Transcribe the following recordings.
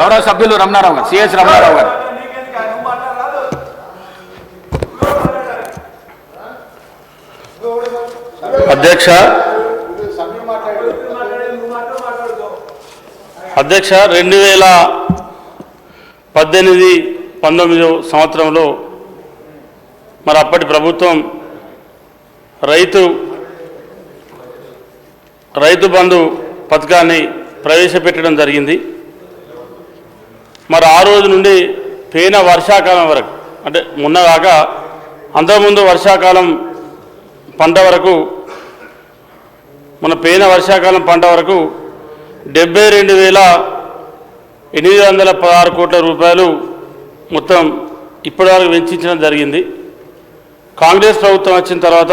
గౌరవ సభ్యులు రమణారావు గారు, సిఎస్ రమణారావు గారు. అధ్యక్ష 2018-19 సంవత్సరంలో మరి అప్పటి ప్రభుత్వం రైతు బంధు పథకాన్ని ప్రవేశపెట్టడం జరిగింది. మరి ఆ రోజు నుండి పేన వర్షాకాలం వరకు, అంటే మొన్న కాక అంతకుముందు వర్షాకాలం పంట వరకు, మన పేన వర్షాకాలం పంట వరకు 72,816 కోట్ల రూపాయలు మొత్తం ఇప్పటివరకు వెచ్చించడం జరిగింది. కాంగ్రెస్ ప్రభుత్వం వచ్చిన తర్వాత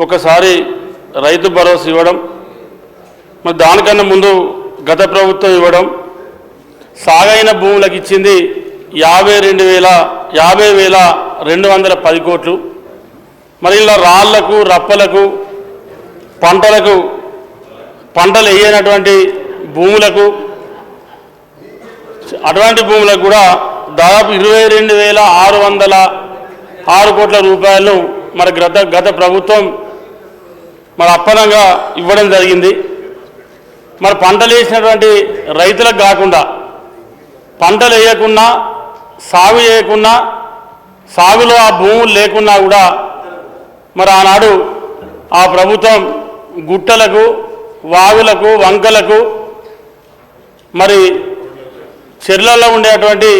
ఒకసారి రైతు భరోసా ఇవ్వడం, మరి దానికన్నా ముందు గత ప్రభుత్వం ఇవ్వడం, సాగైన భూములకు ఇచ్చింది 50,210 కోట్లు. మరి ఇలా రాళ్లకు రప్పలకు పంటలు వేయనటువంటి భూములకు, అటువంటి భూములకు కూడా దాదాపు 22,606 కోట్ల రూపాయలను మరి గత ప్రభుత్వం మరి అప్పనంగా ఇవ్వడం జరిగింది. మరి పంటలు వేసినటువంటి రైతులకు కాకుండా, పంటలు వేయకున్నా, సాగు చేయకున్నా, సాగులో ఆ భూములు లేకున్నా కూడా మరి ఆనాడు ఆ ప్రభుత్వం గుట్టలకు, వాగులకు, వంకలకు, మరి చెర్లలో ఉండేటువంటి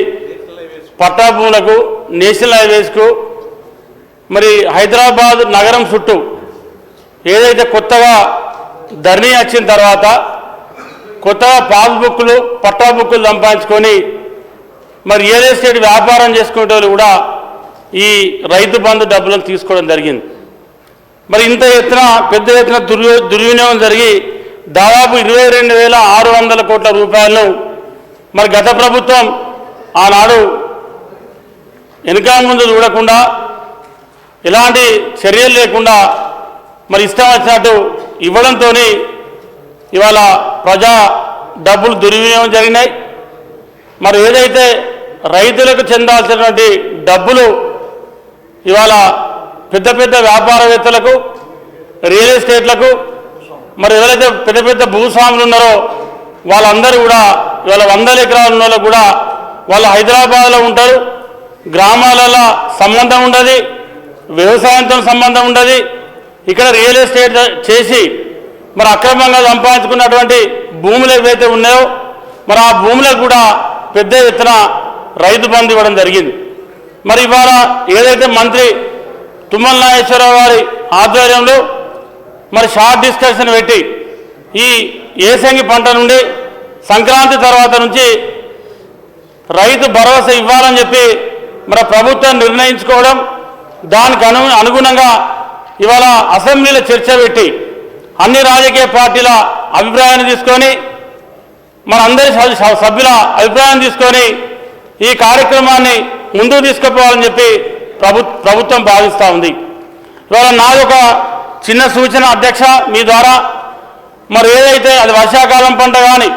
పట్టా భూములకు, నేషనల్ హైవేస్కు, మరి హైదరాబాద్ నగరం చుట్టూ ఏదైతే కొత్తగా ధరణి వచ్చిన తర్వాత కొత్తగా పాస్బుక్లు, పట్టా బుక్కులు సంపాదించుకొని మరి రియల్ ఎస్టేట్ వ్యాపారం చేసుకునే వాళ్ళు కూడా ఈ రైతు బంధు డబ్బులను తీసుకోవడం జరిగింది. మరి ఇంత ఎత్తున పెద్ద ఎత్తున దుర్వినియోగం జరిగి దాదాపు 22,600 కోట్ల రూపాయలను మరి గత ప్రభుత్వం ఆనాడు వెనుక ముందు చూడకుండా, ఎలాంటి చర్యలు లేకుండా మరి ఇష్టం వచ్చినట్టు ఇవ్వడంతో ఇవాళ ప్రజా డబ్బులు దుర్వినియోగం జరిగినాయి. మరి ఏదైతే రైతులకు చెందాల్సినటువంటి డబ్బులు ఇవాళ పెద్ద పెద్ద వ్యాపారవేత్తలకు, రియల్ ఎస్టేట్లకు, మరి ఎవరైతే పెద్ద పెద్ద భూస్వాములు ఉన్నారో వాళ్ళందరూ కూడా ఇవాళ 100 ఎకరాలు ఉన్న వాళ్ళకు కూడా వాళ్ళు హైదరాబాద్లో ఉంటారు, గ్రామాలలో సంబంధం ఉండదు, వ్యవసాయంతో సంబంధం ఉండదు. ఇక్కడ రియల్ ఎస్టేట్ చేసి మరి అక్రమంగా సంపాదించుకున్నటువంటి భూములు ఏవైతే ఉన్నాయో మరి ఆ భూములకు కూడా పెద్ద ఎత్తున రైతు బంధు ఇవ్వడం జరిగింది. మరి ఇవాళ ఏదైతే మంత్రి తుమ్మల నాగేశ్వరరావు గారి ఆధ్వర్యంలో మరి షార్ట్ డిస్కషన్ పెట్టి ఈ ఏసంగి పంట నుండి సంక్రాంతి తర్వాత నుంచి రైతు భరోసా ఇవ్వాలని చెప్పి మరి ప్రభుత్వం నిర్ణయించుకోవడం, దానికి అనుగుణంగా ఇవాళ అసెంబ్లీలో చర్చ పెట్టి అన్ని రాజకీయ పార్టీల అభిప్రాయాన్ని తీసుకొని, మన అందరి సభ్యుల అభిప్రాయాన్ని తీసుకొని ఈ కార్యక్రమాన్ని ముందుకు తీసుకుపోవాలని చెప్పి ప్రభుత్వం భావిస్తూ ఉంది. ఇవాళ నాది ఒక చిన్న సూచన అధ్యక్ష, మీ ద్వారా మరి ఏదైతే అది వర్షాకాలం పంట కానీ,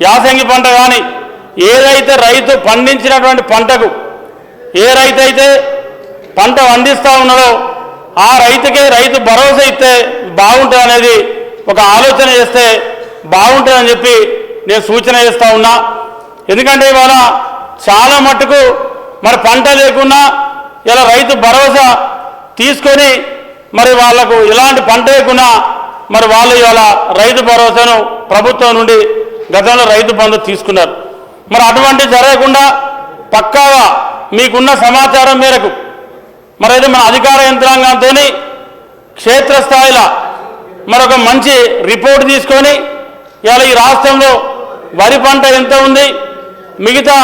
యాసంగి పంట కానీ, ఏదైతే రైతు పండించినటువంటి పంటకు ఏ రైతు అయితే పంట పండిస్తూ ఉన్నాడో ఆ రైతుకే రైతు భరోసా ఇస్తే బాగుంటుంది అనేది ఒక ఆలోచన చేస్తే బాగుంటుందని చెప్పి నేను సూచన చేస్తూ ఉన్నా. ఎందుకంటే ఇవాళ చాలా మట్టుకు మరి పంట లేకున్నా ఇలా రైతు భరోసా తీసుకొని మరి వాళ్లకు ఎలాంటి పంట లేకున్నా మరి వాళ్ళు ఇవాళ రైతు భరోసాను ప్రభుత్వం నుండి గతంలో రైతు బంధు తీసుకున్నారు. మరి అటువంటి జరగకుండా పక్కాగా మీకున్న సమాచారం మేరకు మరి అయితే మన అధికార యంత్రాంగంతో క్షేత్రస్థాయిలో మరొక మంచి రిపోర్ట్ తీసుకొని ఇవాళ ఈ రాష్ట్రంలో వరి పంట ఎంత ఉంది, మిగతా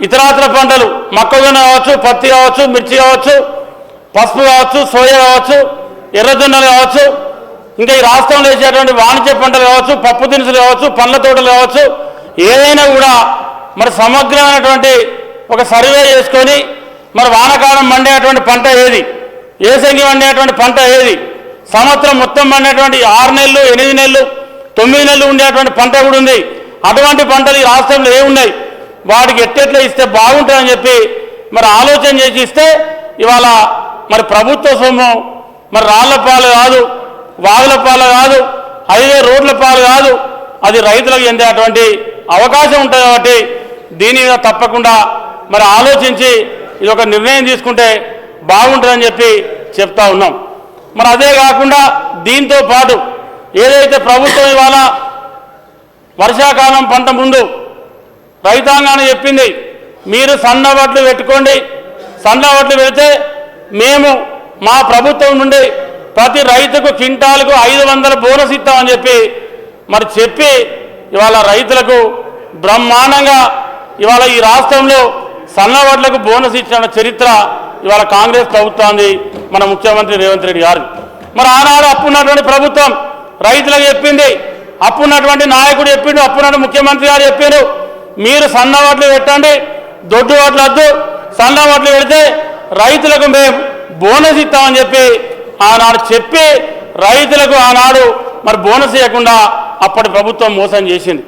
ఇతరాతర పంటలు మొక్కజొన్న కావచ్చు, పత్తి కావచ్చు, మిర్చి కావచ్చు, పసుపు కావచ్చు, సోయా కావచ్చు, ఎర్రజొన్నలు కావచ్చు, ఇంకా ఈ రాష్ట్రంలో వేసేటువంటి వాణిజ్య పంటలు కావచ్చు, పప్పు దినుసులు కావచ్చు, పండ్ల తోటలు కావచ్చు, ఏదైనా కూడా మరి సమగ్రమైనటువంటి ఒక సర్వే చేసుకొని మరి వానాకాలం పండేటువంటి పంట ఏది, ఏసంగి పండేటువంటి పంట ఏది, సంవత్సరం మొత్తం పండేటువంటి 6 నెలలు, 8 నెలలు, 9 నెలలు ఉండేటువంటి పంట కూడా ఉంది. అటువంటి పంటలు ఈ రాష్ట్రంలో ఏమున్నాయి, వాడికి ఎట్టెట్లా ఇస్తే బాగుంటుందని చెప్పి మరి ఆలోచన చేసి ఇస్తే ఇవాళ మరి ప్రభుత్వ సొమ్ము మరి రాళ్ల పాలు కాదు, వాగుల పాలు కాదు, హైవే రోడ్ల పాలు కాదు, అది రైతులకు చెందేటువంటి అవకాశం ఉంటుంది. కాబట్టి దీని మీద తప్పకుండా మరి ఆలోచించి ఇది ఒక నిర్ణయం తీసుకుంటే బాగుంటుందని చెప్పి చెప్తా ఉన్నాం. మరి అదే కాకుండా దీంతో పాటు ఏదైతే ప్రభుత్వం ఇవాళ వర్షాకాలం పంట ముందు రైతాంగాన్ని చెప్పింది, మీరు సన్న వడ్లు పెట్టుకోండి, సన్న వడ్లు పెడితే మేము మా ప్రభుత్వం నుండి ప్రతి రైతుకు క్వింటాలకు 500 బోనస్ ఇస్తామని చెప్పి ఇవాళ రైతులకు బ్రహ్మాండంగా ఇవాళ ఈ రాష్ట్రంలో సన్న వడ్లకు బోనస్ ఇచ్చిన చరిత్ర ఇవాళ కాంగ్రెస్ ప్రభుత్వాన్ని మన ముఖ్యమంత్రి రేవంత్ రెడ్డి గారు. మరి ఆనాడు అప్పున్నటువంటి ప్రభుత్వం రైతులకు చెప్పింది, అప్పున్నటువంటి నాయకుడు చెప్పిండు, అప్పున్నటువంటి ముఖ్యమంత్రి గారు చెప్పారు, మీరు సన్న వడ్లు పెట్టండి, దొడ్డు వడ్లు వద్దు, సన్న వడ్లు పెడితే రైతులకు మేము బోనస్ ఇస్తామని ఆనాడు చెప్పి రైతులకు ఆనాడు మరి బోనస్ ఇవ్వకుండా అప్పటి ప్రభుత్వం మోసం చేసింది.